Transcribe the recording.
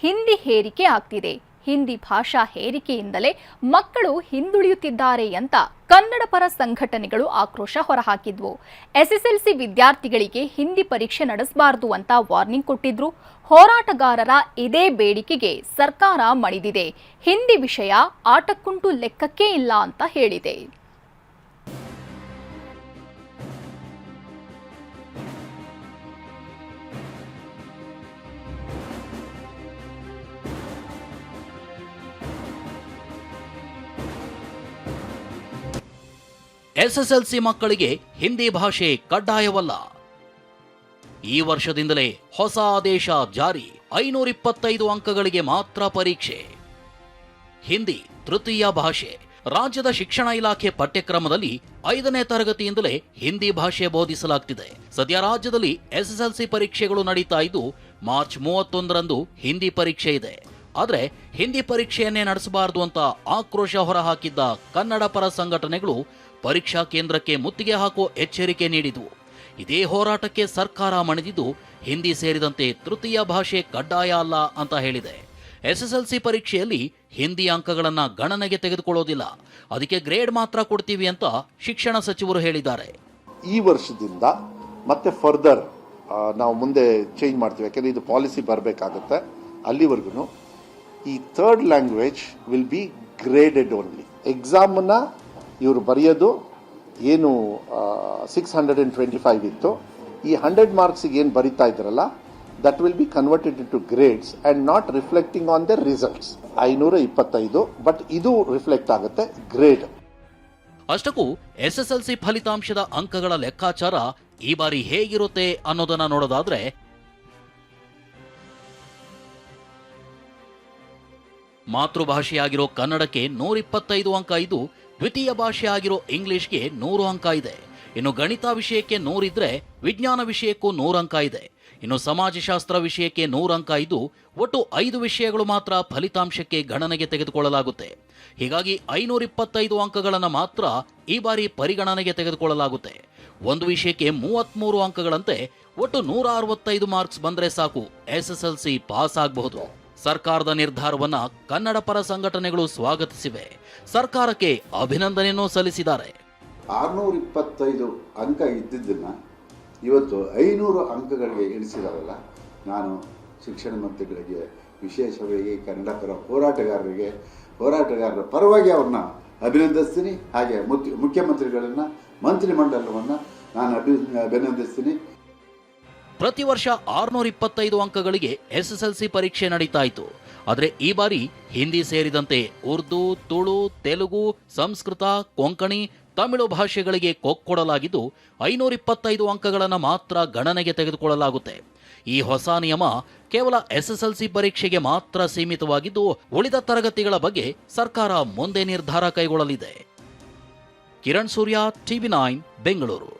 ಹಿಂದಿ ಹೇರಿಕೆ ಆಗ್ತಿದೆ. ಹಿಂದಿ ಭಾಷಾ ಹೇರಿಕೆಯಿಂದಲೇ ಮಕ್ಕಳು ಹಿಂದುಳಿಯುತ್ತಿದ್ದಾರೆ ಅಂತ ಕನ್ನಡ ಪರ ಸಂಘಟನೆಗಳು ಆಕ್ರೋಶ ಹೊರಹಾಕಿದ್ವು. ಎಸ್ಎಸ್ಎಲ್ಸಿ ವಿದ್ಯಾರ್ಥಿಗಳಿಗೆ ಹಿಂದಿ ಪರೀಕ್ಷೆ ನಡೆಸಬಾರದು ಅಂತ ವಾರ್ನಿಂಗ್ ಕೊಟ್ಟಿದ್ರು. ಹೋರಾಟಗಾರರ ಇದೇ ಬೇಡಿಕೆಗೆ ಸರ್ಕಾರ ಮಣಿದಿದೆ. ಹಿಂದಿ ವಿಷಯ ಆಟಕ್ಕುಂಟು ಲೆಕ್ಕಕ್ಕೆ ಇಲ್ಲ ಅಂತ ಹೇಳಿದೆ. ಎಸ್ಎಸ್ಎಲ್ಸಿ ಮಕ್ಕಳಿಗೆ ಹಿಂದಿ ಭಾಷೆ ಕಡ್ಡಾಯವಲ್ಲ. ಈ ವರ್ಷದಿಂದಲೇ ಹೊಸ ಆದೇಶ ಜಾರಿ. 525 ಅಂಕಗಳಿಗೆ ಮಾತ್ರ ಪರೀಕ್ಷೆ. ಹಿಂದಿ ತೃತೀಯ ಭಾಷೆ. ರಾಜ್ಯದ ಶಿಕ್ಷಣ ಇಲಾಖೆ ಪಠ್ಯಕ್ರಮದಲ್ಲಿ 5ನೇ ತರಗತಿಯಿಂದಲೇ ಹಿಂದಿ ಭಾಷೆ ಬೋಧಿಸಲಾಗ್ತಿದೆ. ಸದ್ಯ ರಾಜ್ಯದಲ್ಲಿ ಎಸ್ಎಸ್ಎಲ್ಸಿ ಪರೀಕ್ಷೆಗಳು ನಡೀತಾ ಇದ್ದು, ಮಾರ್ಚ್ 31ರಂದು ಹಿಂದಿ ಪರೀಕ್ಷೆ ಇದೆ. ಆದರೆ ಹಿಂದಿ ಪರೀಕ್ಷೆಯನ್ನೇ ನಡೆಸಬಾರದು ಅಂತ ಆಕ್ರೋಶ ಹೊರಹಾಕಿದ್ದ ಕನ್ನಡ ಪರ ಸಂಘಟನೆಗಳು ಪರೀಕ್ಷಾ ಕೇಂದ್ರಕ್ಕೆ ಮುತ್ತಿಗೆ ಹಾಕುವ ಎಚ್ಚರಿಕೆ ನೀಡಿದ್ವು. ಇದೇ ಹೋರಾಟಕ್ಕೆ ಸರ್ಕಾರ ಮಣಿದಿದ್ದು, ಹಿಂದಿ ಸೇರಿದಂತೆ ತೃತೀಯ ಭಾಷೆ ಕಡ್ಡಾಯ ಅಲ್ಲ ಅಂತ ಹೇಳಿದೆ. ಎಸ್ಎಸ್ಎಲ್ಸಿ ಪರೀಕ್ಷೆಯಲ್ಲಿ ಹಿಂದಿ ಅಂಕಗಳನ್ನ ಗಣನೆಗೆ ತೆಗೆದುಕೊಳ್ಳೋದಿಲ್ಲ, ಅದಕ್ಕೆ ಗ್ರೇಡ್ ಮಾತ್ರ ಕೊಡ್ತೀವಿ ಅಂತ ಶಿಕ್ಷಣ ಸಚಿವರು ಹೇಳಿದ್ದಾರೆ. ಈ ವರ್ಷದಿಂದ ಮತ್ತೆ ಫರ್ದರ್ ನಾವು ಮುಂದೆ ಚೇಂಜ್ ಮಾಡ್ತೀವಿ, ಯಾಕೆಂದ್ರೆ ಇದು ಪಾಲಿಸಿ ಬರಬೇಕಾಗುತ್ತೆ. ಅಲ್ಲಿವರೆಗೂ ಈ third language will be graded only. ಎಕ್ಸಾಮ್ನ ಇವರು ಬರೆಯೋದು ಏನು 625 ಇತ್ತು, ಈ 100 ಮಾರ್ಕ್ಸಿಗೆ ಏನು ಬರೀತಾ ಇದ್ರಲ್ಲ, that will be converted into grades and not reflecting on the results. 525, but ಇದು ರಿಫ್ಲೆಕ್ಟ್ ಆಗುತ್ತೆ ಗ್ರೇಡ್. ಅಷ್ಟಕ್ಕೂ ಎಸ್ಎಸ್ಎಲ್ಸಿ ಫಲಿತಾಂಶದ ಅಂಕಗಳ ಲೆಕ್ಕಾಚಾರ ಈ ಬಾರಿ ಹೇಗಿರುತ್ತೆ ಅನ್ನೋದನ್ನ ನೋಡೋದಾದ್ರೆ, ಮಾತೃಭಾಷೆಯಾಗಿರೋ ಕನ್ನಡಕ್ಕೆ 125 ಅಂಕ ಇದ್ದು, ದ್ವಿತೀಯ ಭಾಷೆ ಆಗಿರೋ ಇಂಗ್ಲಿಷ್ಗೆ 100 ಅಂಕ ಇದೆ. ಇನ್ನು ಗಣಿತ ವಿಷಯಕ್ಕೆ 100 ಇದ್ರೆ, ವಿಜ್ಞಾನ ವಿಷಯಕ್ಕೂ 100 ಅಂಕ ಇದೆ. ಇನ್ನು ಸಮಾಜಶಾಸ್ತ್ರ ವಿಷಯಕ್ಕೆ 100 ಅಂಕ ಇದ್ದು, ಒಟ್ಟು 5 ವಿಷಯಗಳು ಮಾತ್ರ ಫಲಿತಾಂಶಕ್ಕೆ ಗಣನೆಗೆ ತೆಗೆದುಕೊಳ್ಳಲಾಗುತ್ತೆ. ಹೀಗಾಗಿ 525 ಅಂಕಗಳನ್ನು ಮಾತ್ರ ಈ ಬಾರಿ ಪರಿಗಣನೆಗೆ ತೆಗೆದುಕೊಳ್ಳಲಾಗುತ್ತೆ. ಒಂದು ವಿಷಯಕ್ಕೆ 33 ಅಂಕಗಳಂತೆ ಒಟ್ಟು 165 ಮಾರ್ಕ್ಸ್ ಬಂದ್ರೆ ಸಾಕು, ಎಸ್ಎಸ್ಎಲ್ಸಿ ಪಾಸ್ ಆಗಬಹುದು. ಸರ್ಕಾರದ ನಿರ್ಧಾರವನ್ನ ಕನ್ನಡ ಪರ ಸಂಘಟನೆಗಳು ಸ್ವಾಗತಿಸಿವೆ. ಸರ್ಕಾರಕ್ಕೆ ಅಭಿನಂದನೆಯನ್ನೂ ಸಲ್ಲಿಸಿದ್ದಾರೆ. 625 ಅಂಕ ಇದ್ದಿದ್ದನ್ನ ಇವತ್ತು 500 ಅಂಕಗಳಿಗೆ ಇಳಿಸಿದಾರಲ್ಲ, ನಾನು ಶಿಕ್ಷಣ ಮಂತ್ರಿಗಳಿಗೆ, ವಿಶೇಷವಾಗಿ ಕನ್ನಡ ಪರ ಹೋರಾಟಗಾರರ ಪರವಾಗಿ ಅವ್ರನ್ನ ಅಭಿನಂದಿಸ್ತೀನಿ. ಹಾಗೆ ಮುಖ್ಯಮಂತ್ರಿಗಳನ್ನ, ಮಂತ್ರಿಮಂಡಲವನ್ನು ನಾನು ಅಭಿನಂದಿಸ್ತೀನಿ. ಪ್ರತಿ ವರ್ಷ 625 ಅಂಕಗಳಿಗೆ ಎಸ್ಎಸ್ಎಲ್ಸಿ ಪರೀಕ್ಷೆ ನಡೀತಾ ಇತ್ತು. ಆದರೆ ಈ ಬಾರಿ ಹಿಂದಿ ಸೇರಿದಂತೆ ಉರ್ದು, ತುಳು, ತೆಲುಗು, ಸಂಸ್ಕೃತ, ಕೊಂಕಣಿ, ತಮಿಳು ಭಾಷೆಗಳಿಗೆ ಕೊಡಲಾಗಿದ್ದು, 525 ಅಂಕಗಳನ್ನು ಮಾತ್ರ ಗಣನೆಗೆ ತೆಗೆದುಕೊಳ್ಳಲಾಗುತ್ತೆ. ಈ ಹೊಸ ನಿಯಮ ಕೇವಲ ಎಸ್ಎಸ್ಎಲ್ಸಿ ಪರೀಕ್ಷೆಗೆ ಮಾತ್ರ ಸೀಮಿತವಾಗಿದ್ದು, ಉಳಿದ ತರಗತಿಗಳ ಬಗ್ಗೆ ಸರ್ಕಾರ ಮುಂದೆ ನಿರ್ಧಾರ ಕೈಗೊಳ್ಳಲಿದೆ. ಕಿರಣ್ ಸೂರ್ಯ, TV9, ಬೆಂಗಳೂರು.